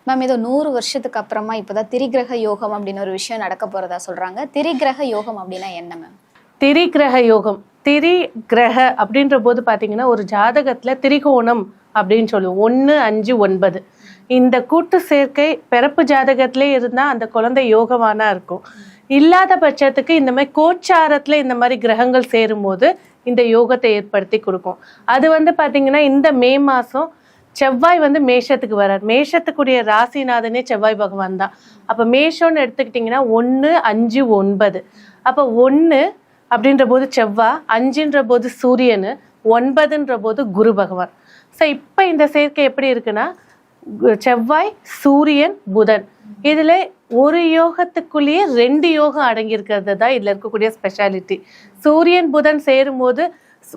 Ma'am இது 100 வருஷத்துக்கு அப்புறமா இப்போதான் திரிகிரக யோகம் அப்படின்னு ஒரு விஷயம் நடக்க போறதா சொல்றாங்க. திரிகிரக யோகம் அப்படின்னா என்ன மேம்? திரிகிரக யோகம், திரிகிரக அப்படின்ற போது பாத்தீங்கன்னா ஒரு ஜாதகத்துல திரிகோணம் அப்படின்னு சொல்லுவோம். 1, 5, 9 இந்த கூட்டு சேர்க்கை பிறப்பு ஜாதகத்திலே இருந்தா அந்த குழந்தை யோகமானா இருக்கும். இல்லாத பட்சத்துக்கு இந்த மாதிரி கோச்சாரத்துல இந்த மாதிரி கிரகங்கள் சேரும் போது இந்த யோகத்தை ஏற்படுத்தி கொடுக்கும். அது பாத்தீங்கன்னா இந்த மே மாசம் செவ்வாய் மேஷத்துக்கு வர்றார். மேஷத்துக்குரிய ராசிநாதனே செவ்வாய் பகவான் தான். அப்ப மேஷம்னு எடுத்துக்கிட்டிங்கன்னா 1, 5, 9. அப்ப 1 அப்படின்ற போது செவ்வாய், 5ன்ற போது சூரியனு, 9ன்ற போது குரு பகவான். ஸோ இப்போ இந்த சேர்க்கை எப்படி இருக்குன்னா செவ்வாய், சூரியன், புதன், இதுல ஒரு யோகத்துக்குள்ளேயே 2 யோகம் அடங்கி இருக்கிறது தான் இதுல இருக்கக்கூடிய ஸ்பெஷாலிட்டி. சூரியன் புதன் சேரும் போது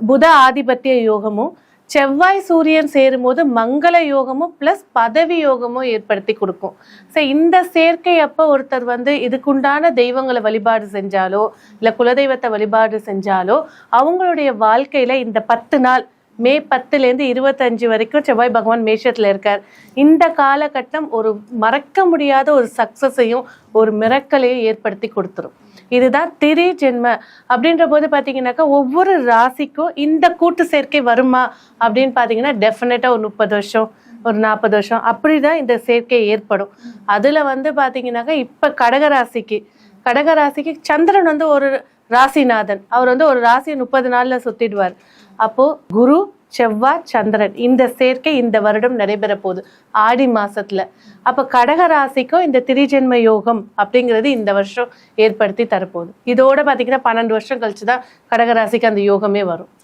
புத ஆதிபத்திய யோகமும், செவ்வாய் சூரியன் சேரும் போது மங்கள யோகமும் பிளஸ் பதவி யோகமும் ஏற்படுத்தி கொடுக்கும். ஸோ இந்த சேர்க்கை அப்போ ஒருத்தர் இதுக்குண்டான தெய்வங்களை வழிபாடு செஞ்சாலோ இல்லை குலதெய்வத்தை வழிபாடு செஞ்சாலோ அவங்களுடைய வாழ்க்கையில இந்த 10 நாள், மே 10லேருந்து 25 வரைக்கும் செவ்வாய் பகவான் மேஷத்துல இருக்கார். இந்த காலகட்டம் ஒரு மறக்க முடியாத ஒரு சக்சஸையும் ஒரு மிரக்கலையும் ஏற்படுத்தி கொடுத்துரும். இதுதான் திரி ஜென்ம அப்படின்ற போது பாத்தீங்கன்னாக்கா ஒவ்வொரு ராசிக்கும் இந்த கூட்டு சேர்க்கை வருமா அப்படின்னு பாத்தீங்கன்னா டெஃபினட்டா ஒரு 30 வருஷம், ஒரு 40 வருஷம் அப்படிதான் இந்த சேர்க்கை ஏற்படும். அதுல பாத்தீங்கன்னாக்கா இப்ப கடகராசிக்கு சந்திரன் ஒரு ராசிநாதன். அவர் ஒரு ராசியை 30 நாள்ல சுத்திடுவார். அப்போ குரு, செவ்வாய், சந்திரன் இந்த சேர்க்கை இந்த வருடம் நடைபெற போகுது ஆடி மாசத்துல. அப்ப கடகராசிக்கும் இந்த திரிஜென்ம யோகம் அப்படிங்கிறது இந்த வருஷம் ஏற்படுத்தி தரப்போகுது. இதோட பாத்தீங்கன்னா 12 வருஷம் கழிச்சுதான் கடகராசிக்கு அந்த யோகமே வரும்.